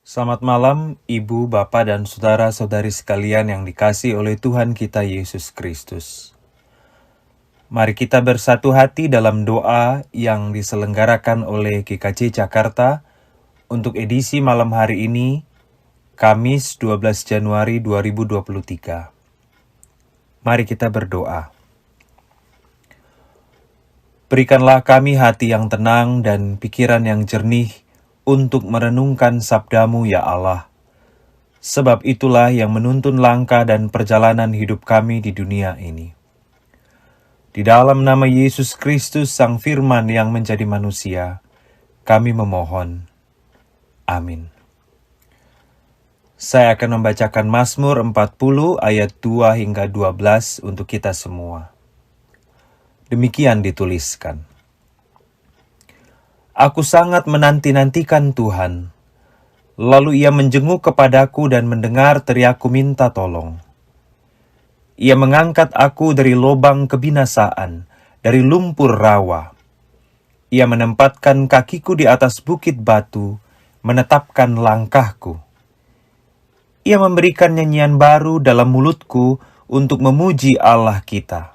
Selamat malam, Ibu, Bapak, dan saudara-saudari sekalian yang dikasihi oleh Tuhan kita Yesus Kristus. Mari kita bersatu hati dalam doa yang diselenggarakan oleh GKJ Jakarta untuk edisi malam hari ini, Kamis 12 Januari 2023. Mari kita berdoa. Berikanlah kami hati yang tenang dan pikiran yang jernih untuk merenungkan sabda-Mu, ya Allah. Sebab itulah yang menuntun langkah dan perjalanan hidup kami di dunia ini. Di dalam nama Yesus Kristus, Sang Firman yang menjadi manusia, kami memohon. Amin. Saya akan membacakan Mazmur 40 ayat 2 hingga 12 untuk kita semua. Demikian dituliskan. Aku sangat menanti-nantikan Tuhan. Lalu ia menjenguk kepadaku dan mendengar teriakku minta tolong. Ia mengangkat aku dari lubang kebinasaan, dari lumpur rawa. Ia menempatkan kakiku di atas bukit batu, menetapkan langkahku. Ia memberikan nyanyian baru dalam mulutku untuk memuji Allah kita.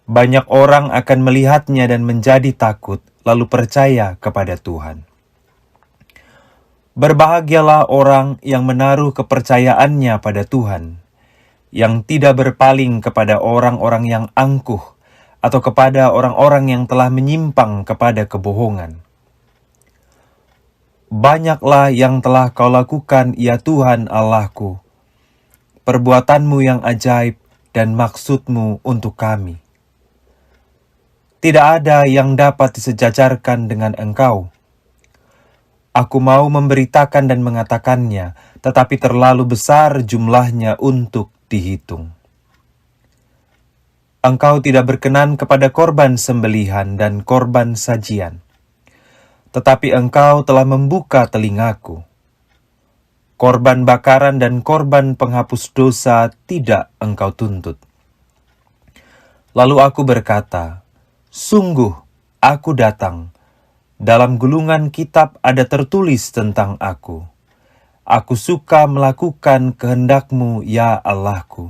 Banyak orang akan melihatnya dan menjadi takut, lalu percaya kepada Tuhan. Berbahagialah orang yang menaruh kepercayaannya pada Tuhan, yang tidak berpaling kepada orang-orang yang angkuh atau kepada orang-orang yang telah menyimpang kepada kebohongan. Banyaklah yang telah kau lakukan, ya Tuhan Allahku, perbuatanmu yang ajaib dan maksudmu untuk kami. Tidak ada yang dapat disejajarkan dengan Engkau. Aku mau memberitakan dan mengatakannya, tetapi terlalu besar jumlahnya untuk dihitung. Engkau tidak berkenan kepada korban sembelihan dan korban sajian, tetapi Engkau telah membuka telingaku. Korban bakaran dan korban penghapus dosa tidak Engkau tuntut. Lalu aku berkata, sungguh aku datang. Dalam gulungan kitab ada tertulis tentang aku. Aku suka melakukan kehendak-Mu, ya Allahku.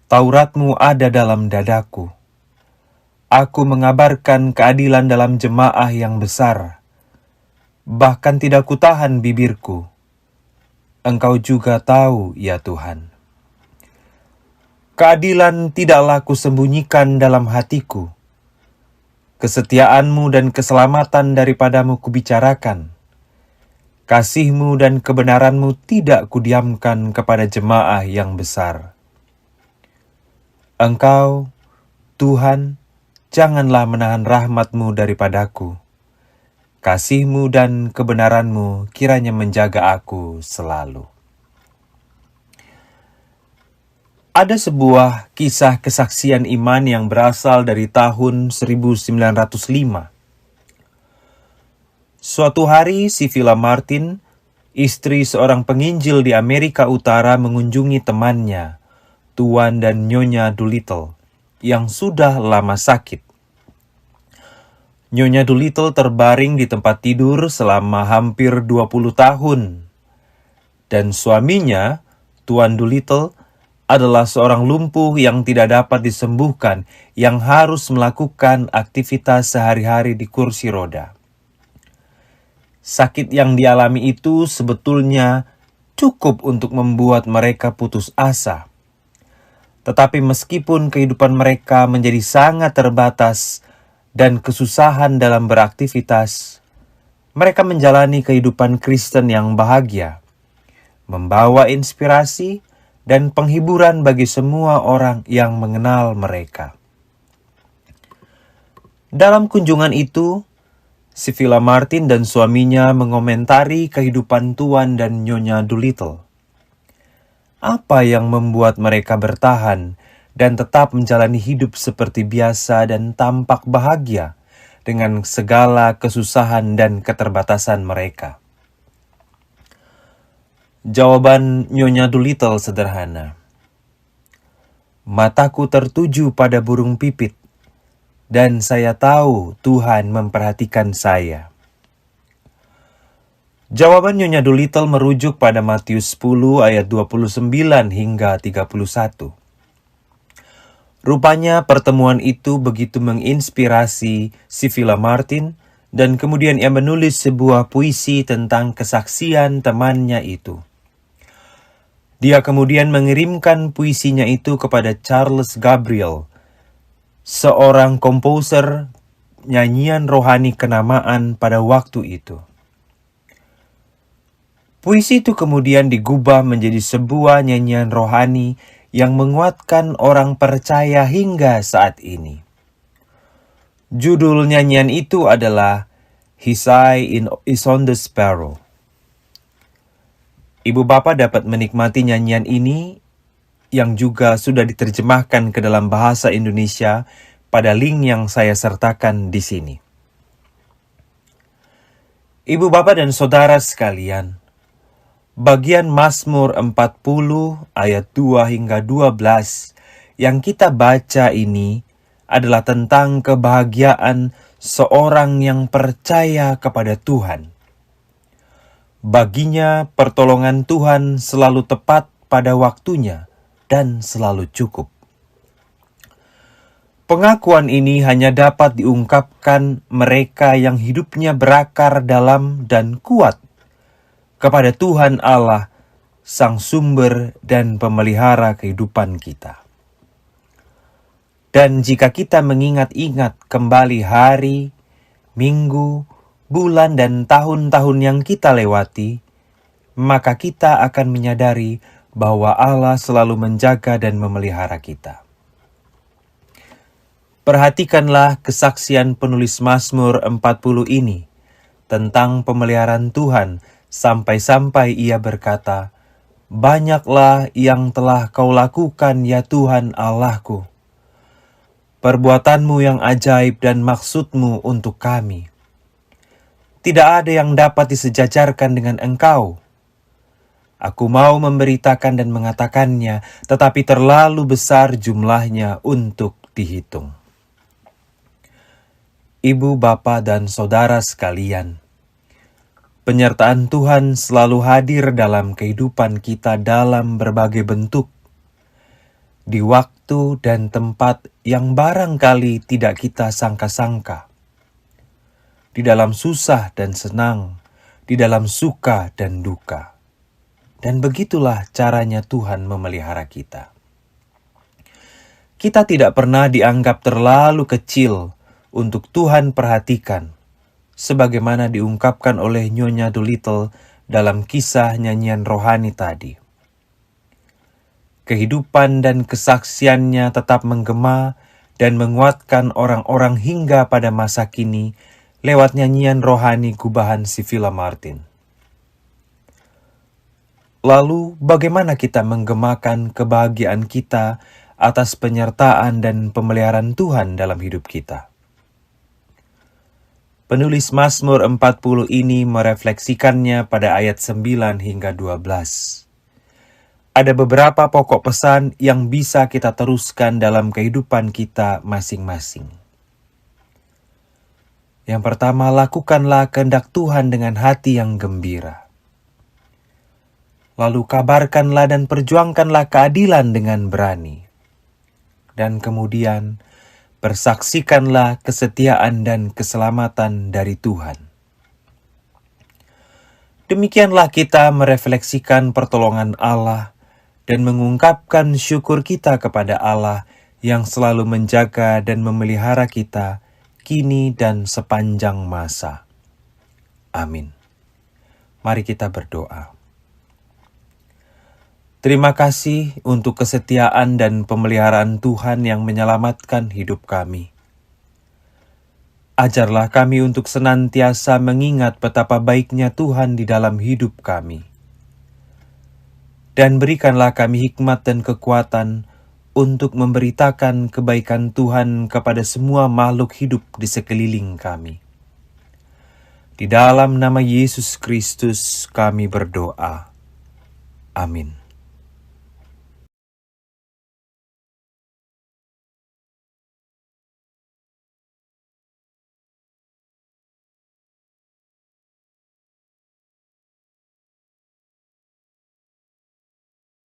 Taurat-Mu ada dalam dadaku. Aku mengabarkan keadilan dalam jemaah yang besar. Bahkan tidak kutahan bibirku. Engkau juga tahu, ya Tuhan. Keadilan tidaklah kusembunyikan dalam hatiku. Kesetiaan-Mu dan keselamatan daripadamu kubicarakan. Kasih-Mu dan kebenaran-Mu tidak kudiamkan kepada jemaah yang besar. Engkau, Tuhan, janganlah menahan rahmat-Mu daripadaku. Kasih-Mu dan kebenaran-Mu kiranya menjaga aku selalu. Ada sebuah kisah kesaksian iman yang berasal dari tahun 1905. Suatu hari, si Villa Martin, istri seorang penginjil di Amerika Utara, mengunjungi temannya, Tuan dan Nyonya Doolittle, yang sudah lama sakit. Nyonya Doolittle terbaring di tempat tidur selama hampir 20 tahun. Dan suaminya, Tuan Doolittle, adalah seorang lumpuh yang tidak dapat disembuhkan, yang harus melakukan aktivitas sehari-hari di kursi roda. Sakit yang dialami itu sebetulnya cukup untuk membuat mereka putus asa. Tetapi meskipun kehidupan mereka menjadi sangat terbatas dan kesusahan dalam beraktivitas, mereka menjalani kehidupan Kristen yang bahagia, membawa inspirasi dan penghiburan bagi semua orang yang mengenal mereka. Dalam kunjungan itu, si Villa Martin dan suaminya mengomentari kehidupan Tuan dan Nyonya Doolittle. Apa yang membuat mereka bertahan dan tetap menjalani hidup seperti biasa dan tampak bahagia dengan segala kesusahan dan keterbatasan mereka? Jawaban Nyonya Doolittle sederhana. Mataku tertuju pada burung pipit, dan saya tahu Tuhan memperhatikan saya. Jawaban Nyonya Doolittle merujuk pada Matius 10 ayat 29 hingga 31. Rupanya pertemuan itu begitu menginspirasi Sibylla Martin, dan kemudian ia menulis sebuah puisi tentang kesaksian temannya itu. Dia kemudian mengirimkan puisinya itu kepada Charles Gabriel, seorang komposer nyanyian rohani kenamaan pada waktu itu. Puisi itu kemudian digubah menjadi sebuah nyanyian rohani yang menguatkan orang percaya hingga saat ini. Judul nyanyian itu adalah His Eye is on the Sparrow. Ibu Bapa dapat menikmati nyanyian ini yang juga sudah diterjemahkan ke dalam bahasa Indonesia pada link yang saya sertakan di sini. Ibu Bapa dan Saudara sekalian, bagian Mazmur 40 ayat 2 hingga 12 yang kita baca ini adalah tentang kebahagiaan seorang yang percaya kepada Tuhan. Baginya pertolongan Tuhan selalu tepat pada waktunya dan selalu cukup. Pengakuan ini hanya dapat diungkapkan mereka yang hidupnya berakar dalam dan kuat kepada Tuhan Allah, Sang Sumber dan Pemelihara kehidupan kita. Dan jika kita mengingat-ingat kembali hari, minggu, bulan, dan tahun-tahun yang kita lewati, maka kita akan menyadari bahwa Allah selalu menjaga dan memelihara kita. Perhatikanlah kesaksian penulis Mazmur 40 ini tentang pemeliharaan Tuhan, sampai-sampai ia berkata, "Banyaklah yang telah kau lakukan ya Tuhan Allahku. Perbuatanmu yang ajaib dan maksudmu untuk kami. Tidak ada yang dapat disejajarkan dengan Engkau. Aku mau memberitakan dan mengatakannya, tetapi terlalu besar jumlahnya untuk dihitung." Ibu, Bapa, dan Saudara sekalian, penyertaan Tuhan selalu hadir dalam kehidupan kita dalam berbagai bentuk, di waktu dan tempat yang barangkali tidak kita sangka-sangka, di dalam susah dan senang, di dalam suka dan duka. Dan begitulah caranya Tuhan memelihara kita. Kita tidak pernah dianggap terlalu kecil untuk Tuhan perhatikan, sebagaimana diungkapkan oleh Nyonya Doolittle dalam kisah nyanyian rohani tadi. Kehidupan dan kesaksiannya tetap menggema dan menguatkan orang-orang hingga pada masa kini lewat nyanyian rohani gubahan Sibylla Martin. Lalu bagaimana kita menggemakan kebahagiaan kita atas penyertaan dan pemeliharaan Tuhan dalam hidup kita? Penulis Mazmur 40 ini merefleksikannya pada ayat 9 hingga 12. Ada beberapa pokok pesan yang bisa kita teruskan dalam kehidupan kita masing-masing. Yang pertama, lakukanlah kehendak Tuhan dengan hati yang gembira. Lalu kabarkanlah dan perjuangkanlah keadilan dengan berani. Dan kemudian, persaksikanlah kesetiaan dan keselamatan dari Tuhan. Demikianlah kita merefleksikan pertolongan Allah dan mengungkapkan syukur kita kepada Allah yang selalu menjaga dan memelihara kita kini dan sepanjang masa. Amin. Mari kita berdoa. Terima kasih untuk kesetiaan dan pemeliharaan Tuhan yang menyelamatkan hidup kami. Ajarlah kami untuk senantiasa mengingat betapa baiknya Tuhan di dalam hidup kami. Dan berikanlah kami hikmat dan kekuatan untuk memberitakan kebaikan Tuhan kepada semua makhluk hidup di sekeliling kami. Di dalam nama Yesus Kristus kami berdoa. Amin.